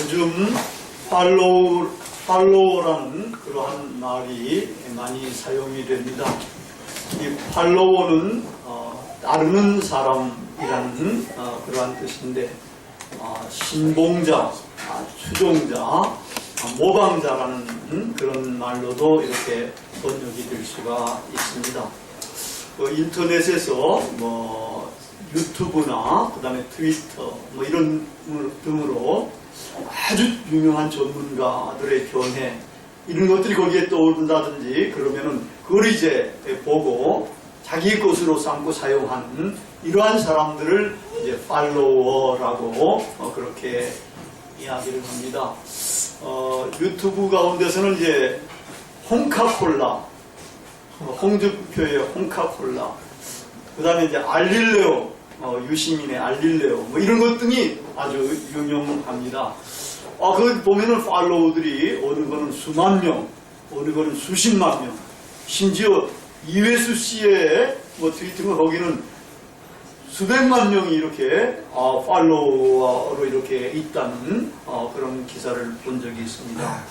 요즘 팔로워라는 그러한 말이 많이 사용이 됩니다. 이 팔로워는 따르는 사람이라는 그러한 뜻인데 신봉자, 추종자, 모방자라는 그런 말로도 이렇게 번역이 될 수가 있습니다. 인터넷에서 유튜브나 그다음에 트위터 이런 등으로 아주 유명한 전문가들의 견해 이런 것들이 거기에 떠오른다든지 그러면은 그걸 이제 보고 자기 것으로 삼고 사용하는 이러한 사람들을 이제 팔로워라고 그렇게 이야기를 합니다. 유튜브 가운데서는 이제 홍카콜라, 홍준표의 홍카콜라, 그 다음에 이제 알릴레오, 유시민의 알릴레오, 이런 것 등이 아주 유명합니다. 그걸 보면은 팔로워들이 어느 거는 수만 명, 어느 거는 수십만 명, 심지어 이회수 씨의 트위터가 거기는 수백만 명이 이렇게 팔로워로 이렇게 있다는 그런 기사를 본 적이 있습니다.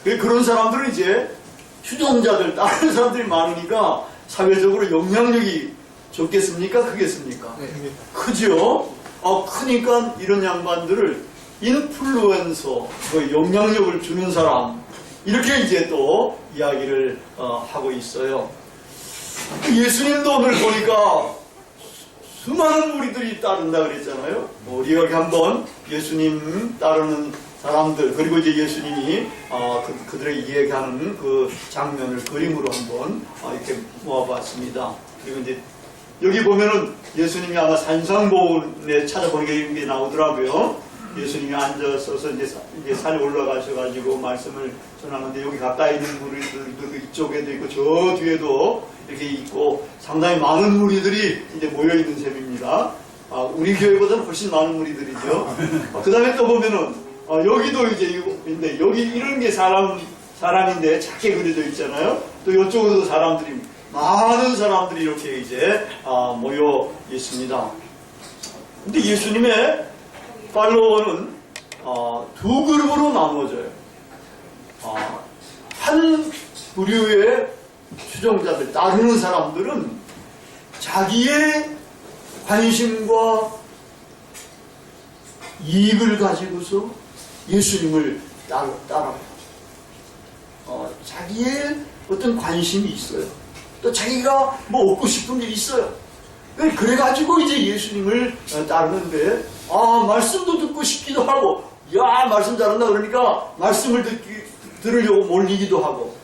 그런 사람들은 이제 추종자들, 다른 사람들이 많으니까 사회적으로 영향력이 적겠습니까? 크겠습니까? 네. 크죠? 크니까 이런 양반들을 인플루언서, 영향력을 주는 사람, 이렇게 이제 또 이야기를 하고 있어요. 예수님도 오늘 보니까 수많은 무리들이 따른다 그랬잖아요. 우리가 여기 한번 예수님 따르는 사람들, 그리고 이제 예수님이 그들의 이야기하는 그 장면을 그림으로 한번 이렇게 모아봤습니다. 그리고 이제 여기 보면은 예수님이 아마 산상보훈에 찾아보는 게 나오더라고요. 예수님이 앉아서서 이제 산에 올라가셔가지고 말씀을 전하는데 여기 가까이 있는 무리들도 이쪽에도 있고 저 뒤에도 이렇게 있고 상당히 많은 무리들이 이제 모여있는 셈입니다. 우리 교회보다는 훨씬 많은 무리들이죠. 그 다음에 또 보면은 여기도 이제 있는데 여기 이런 게 사람인데 작게 그려져 있잖아요. 또 이쪽으로도 많은 사람들이 이렇게 이제 모여 있습니다. 근데 예수님의 팔로워는 두 그룹으로 나누어져요. 한 부류의 추종자들, 따르는 사람들은 자기의 관심과 이익을 가지고서 예수님을 따라요. 자기의 어떤 관심이 있어요. 또 자기가 얻고 싶은 게 있어요. 그래가지고 이제 예수님을 따르는데, 말씀도 듣고 싶기도 하고, 말씀 잘한다 그러니까 말씀을 들으려고 몰리기도 하고,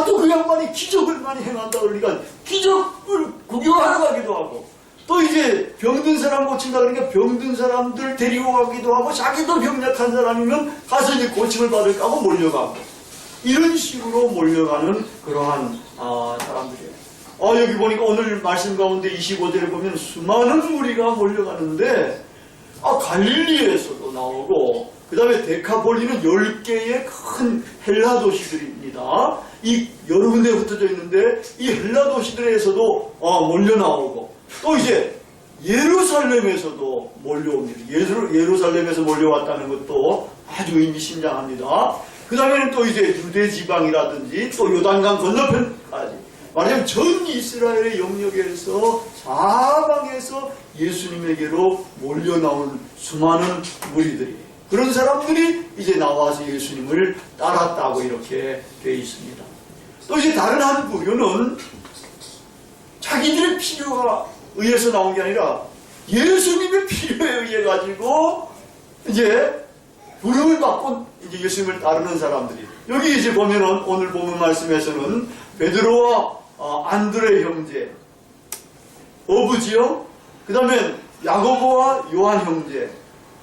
또 그 양반이 기적을 많이 행한다 그러니까 기적을 구경하러 가기도 하고, 또 이제 병든 사람 고친다 그러니까 병든 사람들 데리고 가기도 하고, 자기도 병약한 사람이면 가서 이제 고침을 받을까 하고 몰려가고, 이런 식으로 몰려가는 그러한 사람들이에요. 여기 보니까 오늘 말씀 가운데 25절에 보면 수많은 무리가 몰려가는데, 갈릴리에서도 나오고, 그 다음에 데카폴리는 10개의 큰 헬라 도시들입니다. 이 여러 군데에 흩어져 있는데, 이 헬라 도시들에서도 몰려 나오고, 또 이제 예루살렘에서도 몰려옵니다. 예루살렘에서 몰려왔다는 것도 아주 의미심장합니다. 그 다음에는 또 이제 유대 지방이라든지, 또 요단강 건너편까지, 말하자면 전 이스라엘의 영역에서 사방에서 예수님에게로 몰려나온 수많은 무리들이, 그런 사람들이 이제 나와서 예수님을 따랐다고 이렇게 되어 있습니다. 또 이제 다른 한 부류는 자기들의 필요가 의해서 나온 게 아니라 예수님의 필요에 의해 가지고 이제 부름을 받고 이제 예수님을 따르는 사람들이, 여기 이제 보면은 오늘 본문 말씀에서는 베드로와 안드레 형제, 어부지요. 그 다음에 야고보와 요한 형제,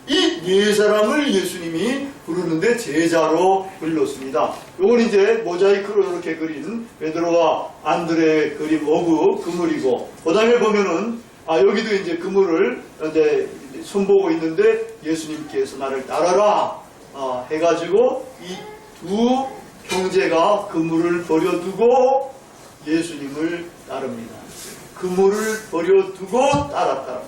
이 네 사람을 예수님이 부르는데 제자로 불렀습니다. 요건 이제 모자이크로 이렇게 그린 베드로와 안드레 그림 어부 그물이고, 그 다음에 보면은 여기도 이제 그물을 이제 손보고 있는데 예수님께서 나를 따라라 해가지고 이 두 형제가 그물을 버려두고 예수님을 따릅니다. 그물을 버려두고 따랐다.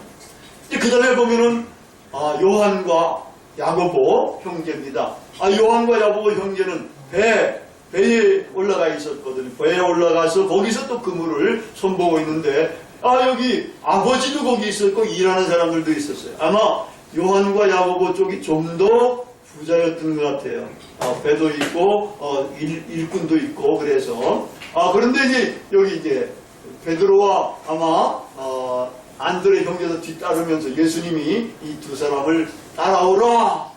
그 다음에 보면은 요한과 야고보 형제입니다. 요한과 야고보 형제는 배에 올라가 있었거든요. 배에 올라가서 거기서 또 그물을 손보고 있는데 여기 아버지도 거기 있었고 일하는 사람들도 있었어요. 아마 요한과 야고보 쪽이 좀 더 부자였던 것 같아요. 배도 있고 일꾼도 있고 그래서 그런데 이제 여기 이제 베드로와 아마 안드레 형제도 뒤따르면서 예수님이 이 두 사람을 따라오라,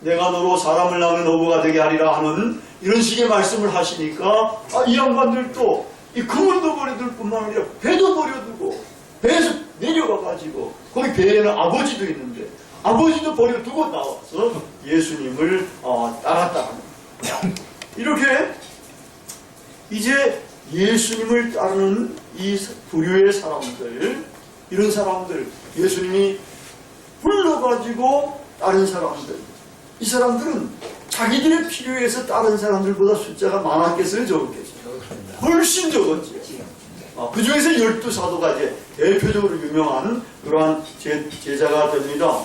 내가 너로 사람을 낳는 어부가 되게 하리라 하는 이런 식의 말씀을 하시니까 이 양반들도 이 그물도 버려둘 뿐만 아니라 배도 버려두고 배에서 내려가가지고 거기 배에는 아버지도 있는데 아버지도 버려두고 나와서 예수님을 따랐다. 이렇게 이제 예수님을 따르는 이 부류의 사람들, 이런 사람들, 예수님이 불러가지고 따른 사람들, 이 사람들은 자기들의 필요에서 다른 사람들보다 숫자가 많았겠어요, 적었겠어요? 훨씬 적었지. 그 중에서 12사도가 이제 대표적으로 유명한 그러한 제자가 됩니다.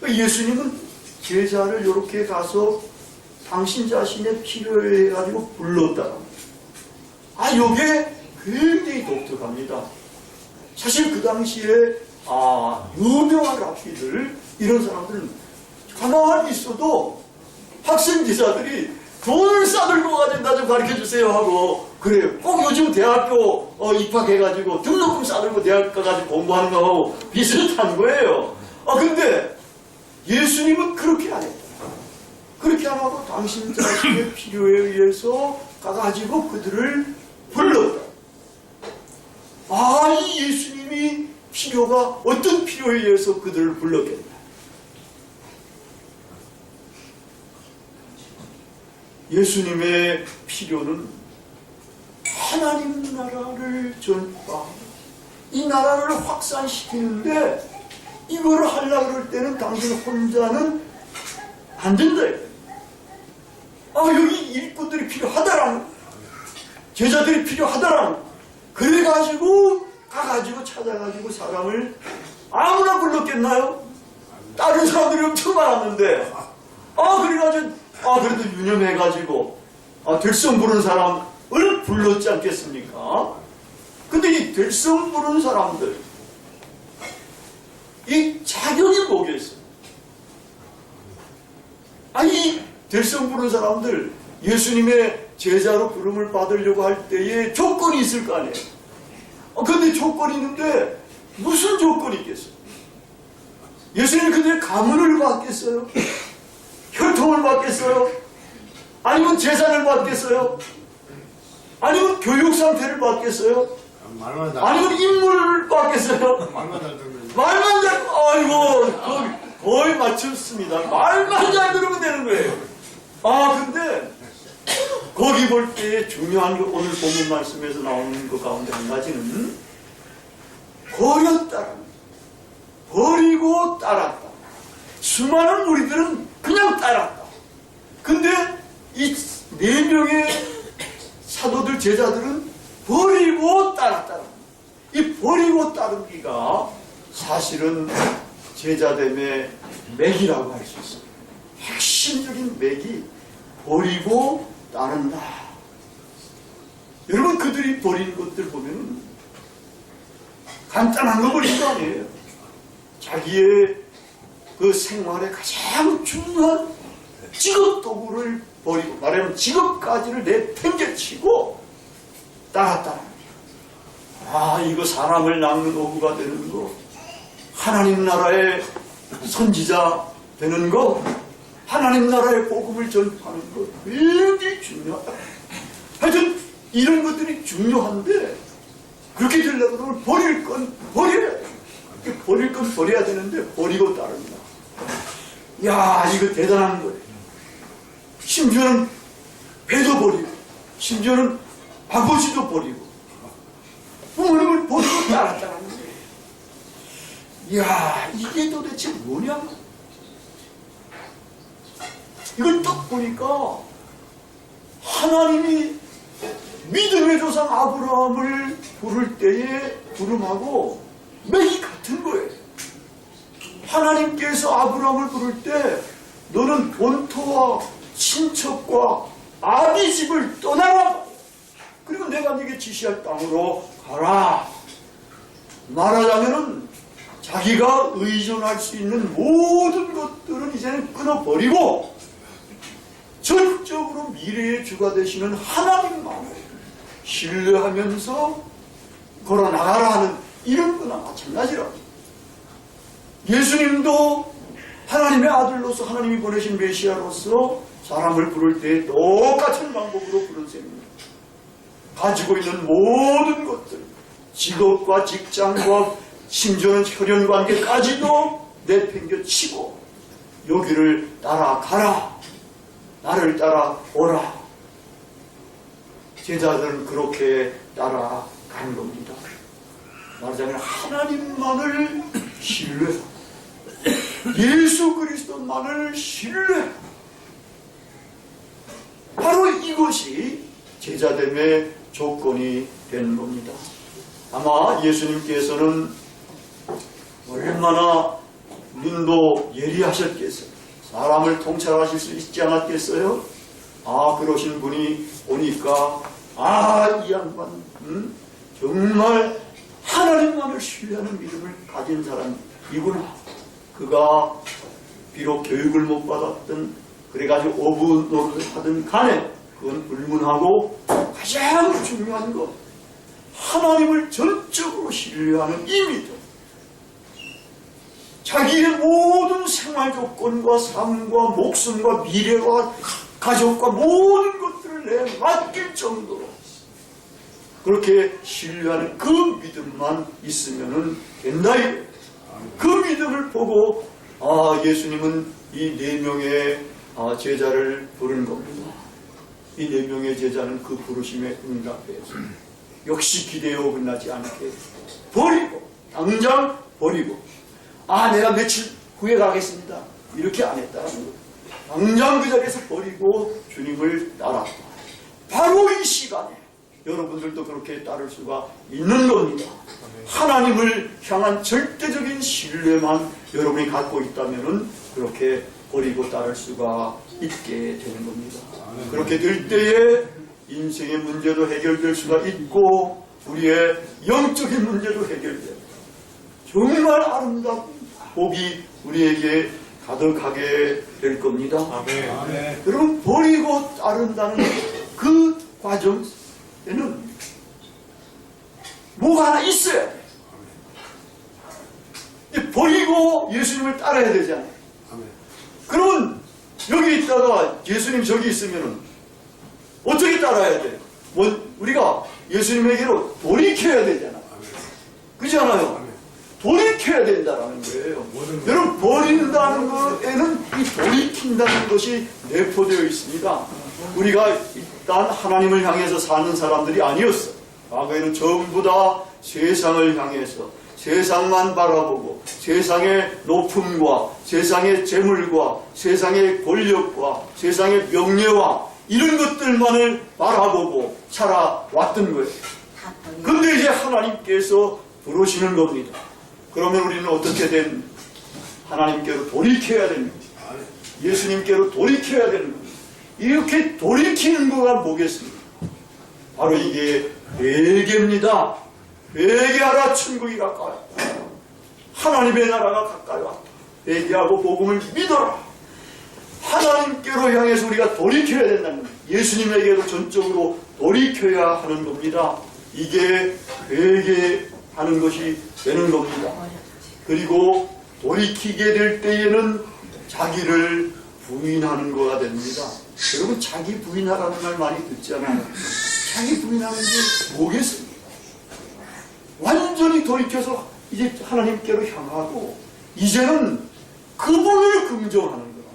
예수님은 제자를 이렇게 가서 당신 자신의 필요에 가지고 불렀다. 이게 굉장히 독특합니다. 사실 그 당시에 유명한 랍비들, 이런 사람들은 가만히 있어도 학생 제자들이 돈을 싸들고 가지고 나 좀 가르쳐주세요 하고 그래요. 꼭 요즘 대학교 입학해가지고 등록금 싸들고 대학 가가지고 공부하는 거하고 비슷한 거예요. 근데 예수님은 그렇게 안 했다. 그렇게 안 하고 당신 자신의 필요에 의해서 가가지고 그들을 불렀다. 이 예수님이 필요가 어떤 필요에 의해서 그들을 불렀겠나. 예수님의 필요는 하나님 나라를 전파하고 이 나라를 확산시키는데 이거를 하려고 그럴 때는 당신 혼자는 안 된다. 여기 일꾼들이 필요하다라는, 제자들이 필요하다라는, 그래가지고 가가지고 찾아가지고 사람을 아무나 불렀겠나요? 다른 사람들이 엄청 많았는데 그래가지고 그래도 유념해가지고 될성 부른 사람을 불렀지 않겠습니까? 근데 이 될성 부른 사람들, 이 자격이 뭐겠어요? 이 될성 부른 사람들, 예수님의 제자로 부름을 받으려고 할 때에 조건이 있을 거 아니에요? 근데 조건이 있는데 무슨 조건이 있겠어요? 예수님이 그들의 가문을 받겠어요? 혈통을 받겠어요? 아니면 재산을 받겠어요? 아니면 교육 상태를 받겠어요? 아니면 인물을 받겠어요? 말만 잘, 거의 맞췄습니다. 말만 잘 들으면 되는 거예요. 근데 거기 볼 때 중요한 게 오늘 본문 말씀에서 나오는 것 가운데 한 가지는 버렸다. 버리고 따랐다. 수많은 우리들은 그냥 따랐다. 근데 이 4명의 사도들, 제자들은 버리고 따랐다. 이 버리고 따르기가 사실은 제자됨의 맥이라고 할 수 있어요. 핵심적인 맥이 버리고 따른다. 여러분, 그들이 버린 것들 보면 간단한 거 버린 거 아니에요. 자기의 그 생활에 가장 중요한 직업 도구를 버리고, 말하면 직업까지를 내팽개치고 따랐다. 이거 사람을 낳는 어부가 되는 거, 하나님 나라의 선지자 되는 거, 하나님 나라의 복음을 전파하는 거 굉장히 중요하다. 하여튼 이런 것들이 중요한데 그렇게 되려고 그러면 버릴 건 버려야 돼. 버릴 건 버려야 되는데 버리고 따른다. 이거 대단한 거예요. 심지어는 배도 버리고, 심지어는 아버지도 버리고, 부모님을 버리고 따랐다는 거예요. 이게 도대체 뭐냐고. 이걸 딱 보니까 하나님이 믿음의 조상 아브라함을 부를 때의 부름하고 맥이 같은 거예요. 하나님께서 아브라함을 부를 때 너는 본토와 친척과 아비 집을 떠나라. 그리고 내가 네게 지시할 땅으로 가라. 말하자면은 자기가 의존할 수 있는 모든 것들은 이제는 끊어버리고 전적으로 미래의 주가 되시는 하나님만을 신뢰하면서 걸어나가라 하는 이런 거나 마찬가지라. 예수님도 하나님의 아들로서 하나님이 보내신 메시아로서 사람을 부를 때 똑같은 방법으로 부른 셈입니다. 가지고 있는 모든 것들, 직업과 직장과 심지어는 혈연관계까지도 내팽겨치고 여기를 따라가라. 나를 따라오라. 제자들은 그렇게 따라간 겁니다. 말하자면 하나님만을 신뢰하고 예수 그리스도만을 신뢰하고 바로 이것이 제자됨의 조건이 된 겁니다. 아마 예수님께서는 얼마나 눈도 예리하셨겠어요. 사람을 통찰하실 수 있지 않았겠어요? 그러신 분이 오니까 이 양반 정말 하나님만을 신뢰하는 믿음을 가진 사람이구나. 그가 비록 교육을 못 받았던 그래가지고 어부 노릇을 하든 간에 그건 불문하고 가장 중요한 것 하나님을 전적으로 신뢰하는 이 믿음. 자기의 모든 생활 조건과 삶과 목숨과 미래와 가족과 모든 것들을 내 맡길 정도로 그렇게 신뢰하는 그 믿음만 있으면 된다. 그 믿음을 보고 예수님은 이 4명의 제자를 부른 겁니다. 이 4명의 제자는 그 부르심에 응답해서 역시 기대어 끝나지 않게 버리고 당장 버리고 내가 며칠 후에 가겠습니다. 이렇게 안 했다는 거예요. 당장 그 자리에서 버리고 주님을 따랐다. 바로 이 시간에 여러분들도 그렇게 따를 수가 있는 겁니다. 하나님을 향한 절대적인 신뢰만 여러분이 갖고 있다면 그렇게 버리고 따를 수가 있게 되는 겁니다. 그렇게 될 때에 인생의 문제도 해결될 수가 있고 우리의 영적인 문제도 해결되고 정말 아름다운 복이 우리에게 가득하게 될 겁니다. 아멘. 여러분 버리고 따른다는 그 과정에는 뭐가 하나 있어야 돼. 버리고 예수님을 따라야 되잖아요. 그러면 여기 있다가 예수님 저기 있으면 어떻게 따라야 돼요? 우리가 예수님에게로 돌이켜야 되잖아요. 그렇잖아요. 돌이켜야 된다는 거예요. 여러분 버린다는 것에는 이 돌이킨다는 것이 내포되어 있습니다. 우리가 일단 하나님을 향해서 사는 사람들이 아니었어. 과거에는 전부 다 세상을 향해서 세상만 바라보고 세상의 높음과 세상의 재물과 세상의 권력과 세상의 명예와 이런 것들만을 바라보고 살아왔던 거예요. 그런데 이제 하나님께서 부르시는 겁니다. 그러면 우리는 어떻게 된 하나님께로 돌이켜야 됩니다. 예수님께로 돌이켜야 되는 겁니다. 이렇게 돌이키는 거가 뭐겠습니까? 바로 이게 회개입니다. 회개하라, 천국이 가까이 왔다. 하나님의 나라가 가까이 왔다. 회개하고 복음을 믿어라. 하나님께로 향해서 우리가 돌이켜야 된다는 겁니다. 예수님에게도 전적으로 돌이켜야 하는 겁니다. 이게 회개하는 것이 되는 겁니다. 그리고 돌이키게 될 때에는 자기를 부인하는 거가 됩니다. 여러분 자기 부인하라는 말 많이 듣잖아요. 자기 부인하는 게 뭐겠습니까? 완전히 돌이켜서 이제 하나님께로 향하고 이제는 그분을 긍정하는 겁니다.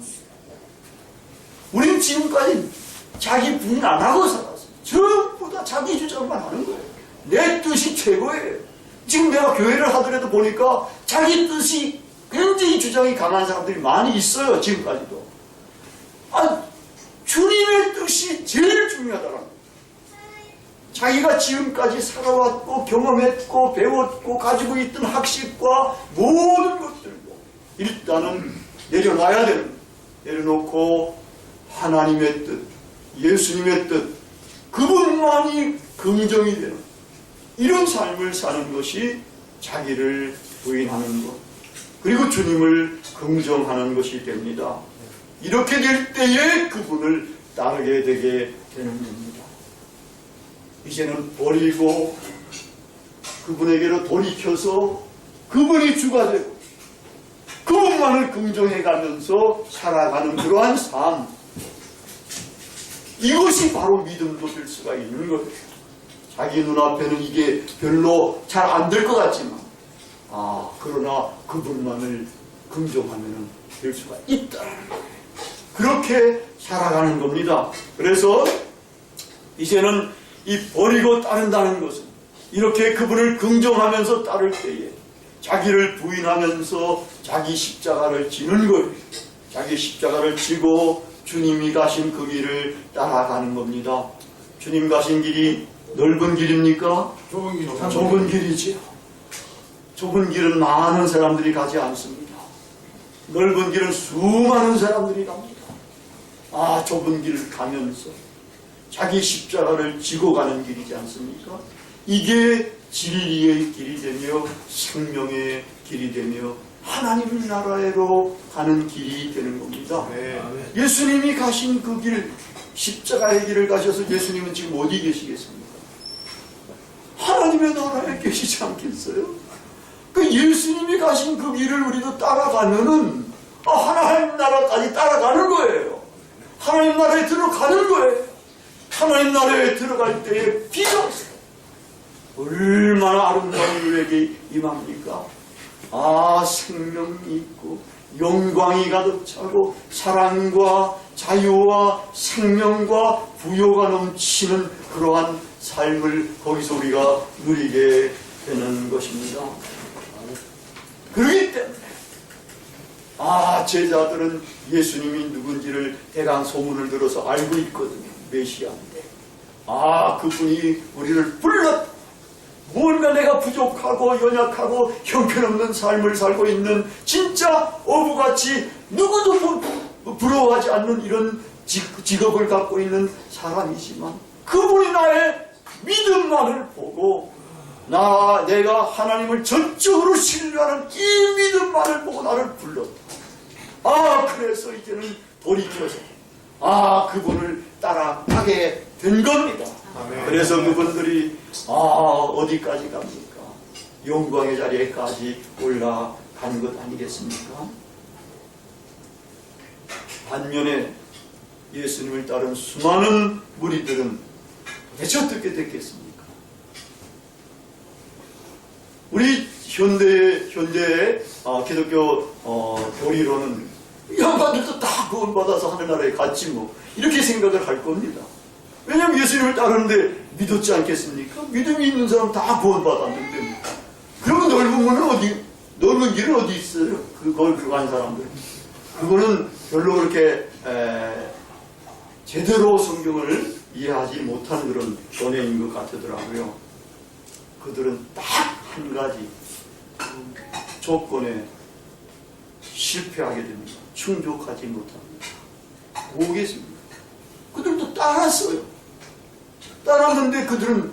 우린 지금까지 자기 부인 안 하고 살았어요. 전부 다 자기 주장만 하는 거예요. 내 뜻이 최고예요. 지금 내가 교회를 하더라도 보니까 자기 뜻이 굉장히 주장이 강한 사람들이 많이 있어요. 지금까지도. 주님의 뜻이 제일 중요하다는 거예요. 자기가 지금까지 살아왔고 경험했고 배웠고 가지고 있던 학식과 모든 것들도 일단은 내려놔야 되는 거예요. 내려놓고 하나님의 뜻, 예수님의 뜻, 그분만이 긍정이 되는 이런 삶을 사는 것이 자기를 부인하는 것, 그리고 주님을 긍정하는 것이 됩니다. 이렇게 될 때에 그분을 따르게 되게 되는 겁니다. 이제는 버리고 그분에게로 돌이켜서 그분이 주가 되고 그분만을 긍정해가면서 살아가는 그러한 삶, 이것이 바로 믿음도 될 수가 있는 거예요. 자기 눈앞에는 이게 별로 잘 안 될 것 같지만 그러나 그분만을 긍정하면 될 수가 있다. 그렇게 살아가는 겁니다. 그래서 이제는 이 버리고 따른다는 것은 이렇게 그분을 긍정하면서 따를 때에 자기를 부인하면서 자기 십자가를 지는 거예요. 자기 십자가를 지고 주님이 가신 그 길을 따라가는 겁니다. 주님 가신 길이 넓은 길입니까? 좁은 길이지요. 좁은 길은 많은 사람들이 가지 않습니다. 넓은 길은 수많은 사람들이 갑니다. 좁은 길을 가면서 자기 십자가를 지고 가는 길이지 않습니까? 이게 진리의 길이 되며 생명의 길이 되며 하나님 나라로 가는 길이 되는 겁니다. 예수님이 가신 그 길, 십자가의 길을 가셔서 예수님은 지금 어디 계시겠습니까? 하나님의 나라에 계시지 않겠어요? 그 예수님이 가신 그 길을 우리도 따라가면은 하나님 나라까지 따라가는 거예요. 하나님 나라에 들어가는 거예요. 하나님 나라에 들어갈 때에 비로소 얼마나 아름다운 우리에게 임합니까? 생명이 있고 영광이 가득 차고 사랑과 자유와 생명과 부요가 넘치는 그러한 삶을 거기서 우리가 누리게 되는 것입니다. 그렇기 때문에 제자들은 예수님이 누군지를 대강 소문을 들어서 알고 있거든요. 메시아인데 그분이 우리를 불렀다. 뭔가 내가 부족하고 연약하고 형편없는 삶을 살고 있는 진짜 어부같이 누구도 부러워하지 않는 이런 직업을 갖고 있는 사람이지만 그분이 나의 믿음만을 보고 내가 하나님을 전적으로 신뢰하는 이 믿음만을 보고 나를 불렀다. 그래서 이제는 돌이켜서 그분을 따라가게 된 겁니다. 그래서 그분들이 어디까지 갑니까? 영광의 자리에까지 올라간 것 아니겠습니까? 반면에 예수님을 따른 수많은 무리들은 대체 어떻게 됐겠습니까? 우리 현대의 기독교 교리로는 이 양반들도 다 구원받아서 하늘나라에 갔지 뭐 이렇게 생각을 할 겁니다. 왜냐하면 예수님을 따르는데 믿었지 않겠습니까? 믿음이 있는 사람 다 구원받았는데 그러면 넓은 길은 어디 있어요? 그걸 그거 한 사람들. 그거는 별로 그렇게 제대로 성경을 이해하지 못한 그런 연예인 것 같더라고요. 그들은 딱 한 가지 조건에 실패하게 됩니다. 충족하지 못합니다. 뭐겠습니까? 그들도 따랐어요. 따랐는데 그들은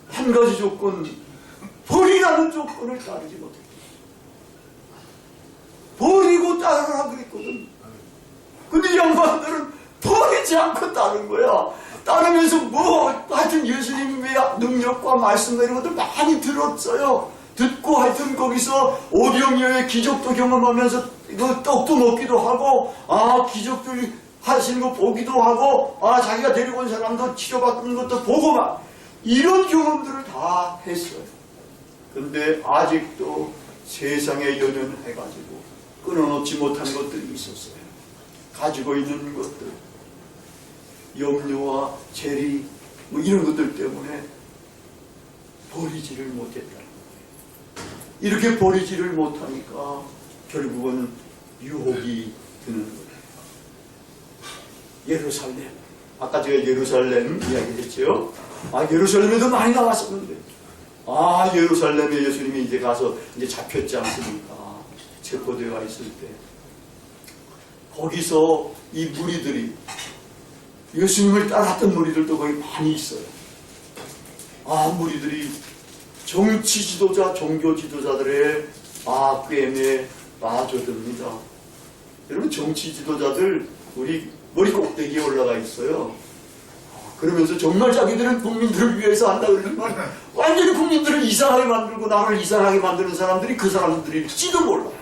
한 가지 조건, 버리라는 조건을 따르지 못했어요. 버리고 따르라 그랬거든. 근데 이 양반들은 버리지 않고 따른 거야. 따르면서 하여튼 예수님의 능력과 말씀과 이런 것들 많이 들었어요. 듣고 하여튼 거기서 오병이어의 기적도 경험하면서 이거 떡도 먹기도 하고 기적들 하시는 거 보기도 하고 자기가 데리고 온 사람도 치료받는 것도 보고 막 이런 경험들을 다 했어요. 근데 아직도 세상에 연연해가지고 끊어놓지 못한 것들이 있었어요. 가지고 있는 것들, 염려와 재리 이런 것들 때문에 버리지를 못했다는 거예요. 이렇게 버리지를 못하니까 결국은 유혹이 드는 거예요. 예루살렘, 아까 제가 예루살렘 이야기했죠. 예루살렘에도 많이 나왔었는데 예루살렘에 예수님이 이제 가서 이제 잡혔지 않습니까? 체포되어 있을 때 거기서 이 무리들이 예수님을 따랐던 무리들도 거기 많이 있어요. 무리들이 정치 지도자, 종교 지도자들의 꾀임에 빠져듭니다. 여러분, 정치 지도자들 우리 머리 꼭대기에 올라가 있어요. 그러면서 정말 자기들은 국민들을 위해서 한다 그러지만 완전히 국민들을 이상하게 만들고 나를 이상하게 만드는 사람들이 그 사람들일지도 몰라요.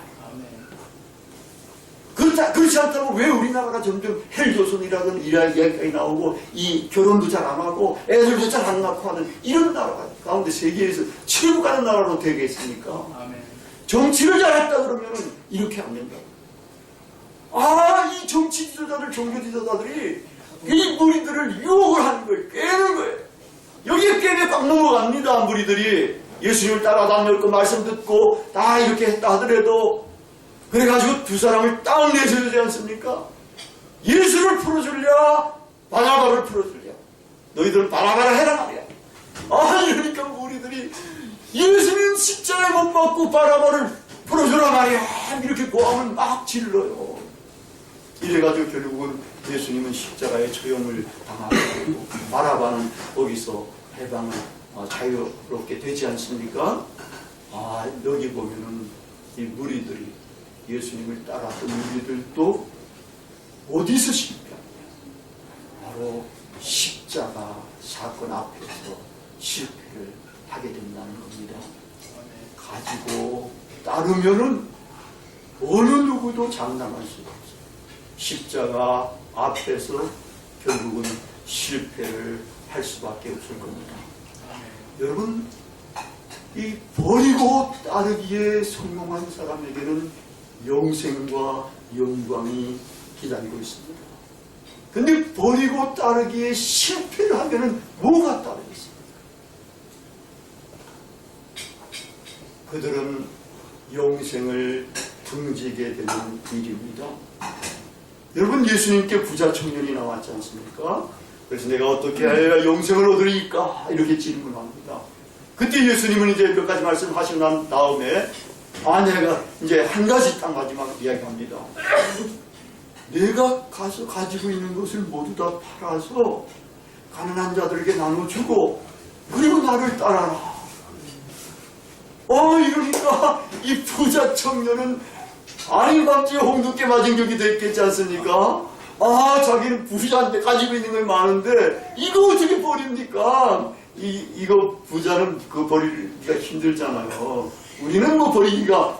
그렇지 않다면 왜 우리나라가 점점 헬조선이라든 이런 이야기가 나오고 이 결혼도 잘 안 하고 애들도 잘 안 낳고 하는 이런 나라가 가운데 세계에서 최고 가는 나라로 되겠습니까? 정치를 잘했다 그러면 이렇게 안 된다고. 이 정치 지도자들, 종교 지도자들이 이 무리들을 유혹을 하는 거예요. 깨는 거예요. 여기에 깨면 꽉 넘어갑니다. 무리들이 예수님을 따라다녔고 말씀 듣고 다 이렇게 했다 하더라도 그래가지고 두 사람을 딱 내세우지 않습니까? 예수를 풀어줄랴 바나바를 풀어줄랴. 너희들은 바나바를 해라 말이야. 그러니까 무리들이 예수님 십자가에 못 박고 바나바를 풀어주라 말이야. 이렇게 고함을 막 질러요. 이래가지고 결국은 예수님은 십자가에 처형을 당하게 되고 바나바는 거기서 해방을 자유롭게 되지 않습니까? 여기 보면은 이 무리들이 예수님을 따랐던 무리들도 어디서 실패합니까? 바로 십자가 사건 앞에서 실패를 하게 된다는 겁니다. 가지고 따르면은 어느 누구도 장담할 수가 없어요. 십자가 앞에서 결국은 실패를 할 수밖에 없을 겁니다. 여러분, 이 버리고 따르기에 성공한 사람에게는 영생과 영광이 기다리고 있습니다. 근데 버리고 따르기에 실패를 하면은 뭐가 따르겠습니까? 그들은 영생을 등지게 되는 일입니다. 여러분, 예수님께 부자 청년이 나왔지 않습니까? 그래서 내가 어떻게 해야 영생을 얻으리까? 이렇게 질문합니다. 그때 예수님은 이제 몇 가지 말씀하시고 난 다음에 내가 이제 한 가지 딱 마지막 이야기합니다. 내가 가지고 있는 것을 모두 다 팔아서 가난한 자들에게 나눠주고 그리고 나를 따라라. 이러니까 이 부자 청년은 밤중에 홍두깨 맞은 격이 됐겠지 않습니까? 자기는 부자인데 가지고 있는 게 많은데 이거 어떻게 버립니까? 이거 부자는 버리기가 힘들잖아요. 우리는 버리기가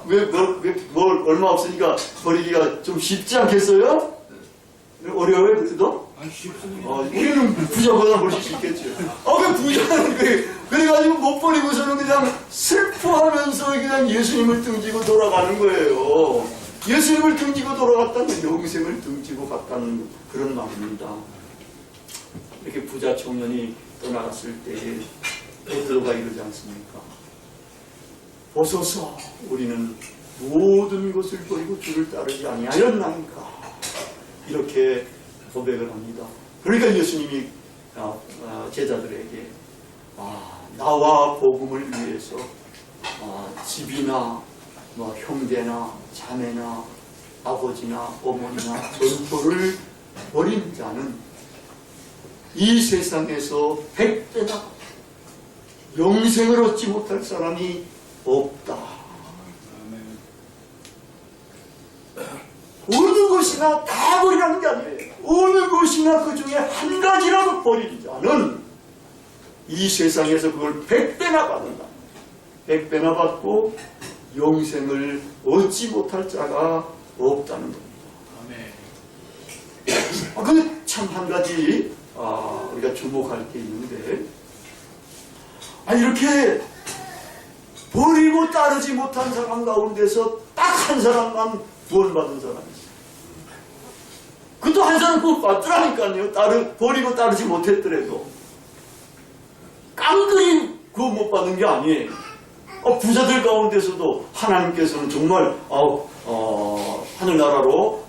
얼마 없으니까 버리기가 좀 쉽지 않겠어요? 어려워요, 그래도? 쉽습니다. 우리는 부자보다 훨씬 쉽겠죠. 부자는 그래가지고 못 버리고서는 그냥 슬퍼하면서 그냥 예수님을 등지고 돌아가는 거예요. 예수님을 등지고 돌아갔다는 영생을 등지고 갔다는 그런 말입니다. 이렇게 부자 청년이 떠나갔을 때에 베드로가 이러지 않습니까? 보소서, 우리는 모든 것을 버리고 주를 따르지 아니하였나이까? 이렇게 고백을 합니다. 그러니까 예수님이 제자들에게 나와 복음을 위해서 집이나 형제나 자매나 아버지나 어머니나 전토를 버린 자는 이 세상에서 100배나 영생을 얻지 못할 사람이 없다. 어느 것이나 다 버리라는 게 아니에요. 어느 것이나 그 중에 한 가지라도 버린 자는 이 세상에서 그걸 100배나 받는다. 100배나 받고 영생을 얻지 못할 자가 없다는 겁니다. 그 참 한 가지 우리가 주목할 게 있는데 이렇게 버리고 따르지 못한 사람 가운데서 딱 한 사람만 구원받은 사람이 있어요. 그것도 한 사람 꼭 받더라니까요. 버리고 따르지 못했더라도 깡그리 구원 못 받는 게 아니에요. 부자들 가운데서도 하나님께서는 정말 하늘나라로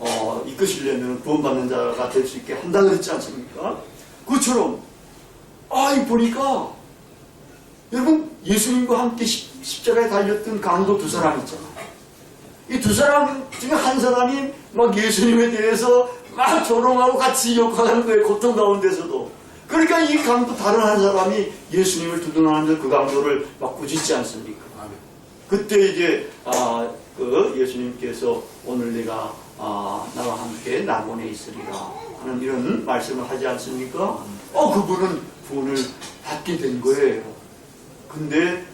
이끄시려면 구원받는 자가 될 수 있게 한다 그랬지 않습니까? 그처럼 보니까 여러분 예수님과 함께 십자가에 달렸던 강도 두 사람 있잖아요. 이 두 사람 중에 한 사람이 막 예수님에 대해서 막 조롱하고 같이 욕하는 거예요. 고통 가운데서도. 그러니까 이 강도 다른 한 사람이 예수님을 두둔하면서 그 강도를 막 꾸짖지 않습니까? 그때 이제 그 예수님께서 오늘 내가 나와 함께 낙원에 있으리라 하는 이런 말씀을 하지 않습니까? 그분은 구원을 받게 된 거예요. 근데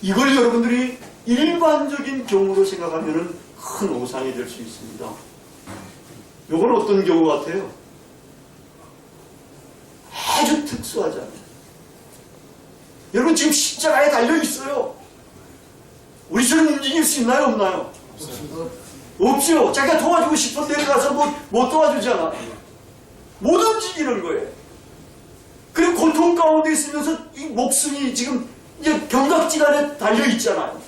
이걸 여러분들이 일반적인 경우로 생각하면은 큰 오산이 될 수 있습니다. 이건 어떤 경우 같아요? 아주 특수하잖아요. 여러분 지금 십자가에 달려 있어요. 우리처럼 움직일 수 있나요, 없나요? 없죠. 자기가 도와주고 싶은데 가서 못 도와주잖아. 못 움직이는 거예요. 그리고 고통 가운데 있으면서 이 목숨이 지금 이제 경각지간에 달려 있잖아요.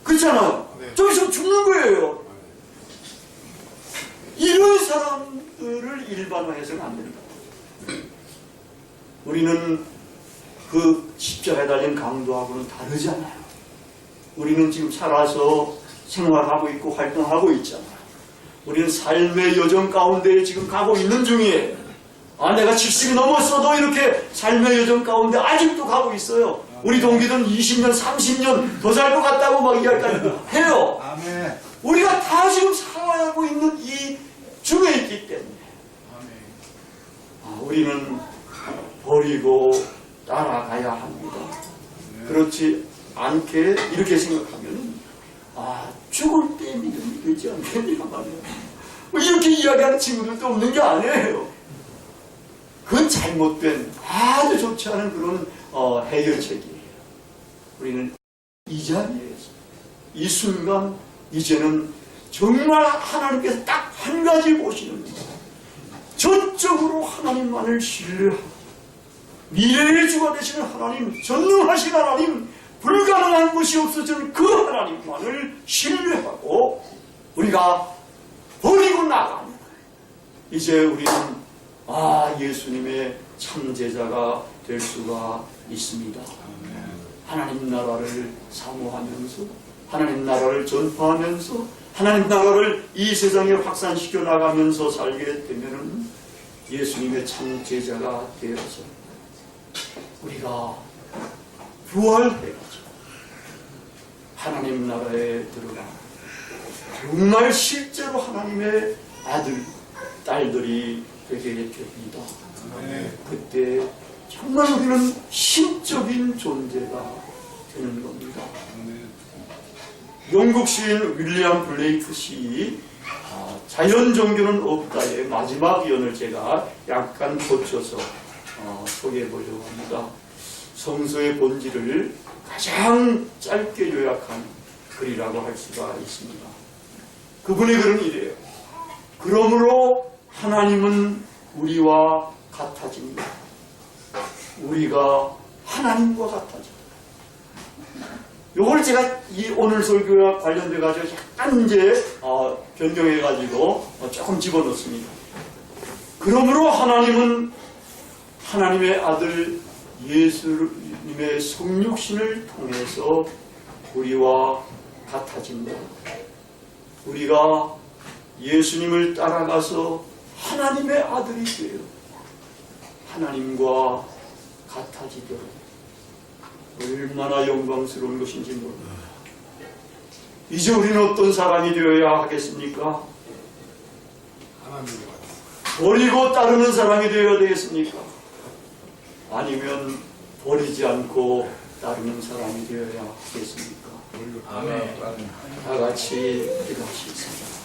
그렇잖아요. 좀 있으면 죽는 거예요. 이런 사람들을 일반화해서는 안 된다. 우리는 그 십자가에 달린 강도하고는 다르잖아요. 우리는 지금 살아서 생활하고 있고 활동하고 있잖아요. 우리는 삶의 여정 가운데 지금 가고 있는 중이에요. 내가 70이 넘었어도 이렇게 삶의 여정 가운데 아직도 가고 있어요. 우리 동기들은 20년, 30년 더 살 것 같다고 막 이야기까지 해요. 아멘. 우리가 다 지금 살아가고 있는 이 중에 있기 때문에 우리는 버리고 따라가야 합니다. 그렇지 않게 이렇게 생각하면 죽을 때 믿음이 되지 않겠냐 말이에요. 이렇게 이야기하는 친구들도 없는 게 아니에요. 그건 잘못된 아주 좋지 않은 그런 해결책이에요. 우리는 이 자리에서 이 순간 이제는 정말 하나님께서 딱 한 가지 보시는 거예요. 전적으로 하나님만을 신뢰하고 미래의 주가 되시는 하나님, 전능하신 하나님, 불가능한 것이 없어지는 그 하나님만을 신뢰하고 우리가 버리고 나가는 거예요. 이제 우리는 예수님의 참 제자가 될 수가 있습니다. 하나님 나라를 사모하면서 하나님 나라를 전파하면서 하나님 나라를 이 세상에 확산시켜 나가면서 살게 되면은 예수님의 참 제자가 되어서 우리가 부활해가지고 하나님 나라에 들어가 정말 실제로 하나님의 아들, 딸들이 되게 됩니다. 그때 정말 우리는 신적인 존재가 되는 겁니다. 영국 시인 윌리엄 블레이크 시이 자연 종교는 없다의 마지막 연을 제가 약간 고쳐서 소개해 보려고 합니다. 성서의 본질을 가장 짧게 요약한 글이라고 할 수가 있습니다. 그분의 글은 이래요. 그러므로 하나님은 우리와 같아집니다. 우리가 하나님과 같아집니다. 요걸 제가 이 오늘 설교와 관련돼 가지고 약간 이제 변경해 가지고 조금 집어넣습니다. 그러므로 하나님은 하나님의 아들 예수님의 성육신을 통해서 우리와 같아진다. 우리가 예수님을 따라가서 하나님의 아들이 되어 하나님과 같아지도록 얼마나 영광스러운 것인지 모릅니다. 이제 우리는 어떤 사람이 되어야 하겠습니까? 버리고 따르는 사람이 되어야 되겠습니까? 아니면 버리지 않고 따르는 사람이 되어야 하겠습니까? 아멘. 다 같이 기도하시겠습니다.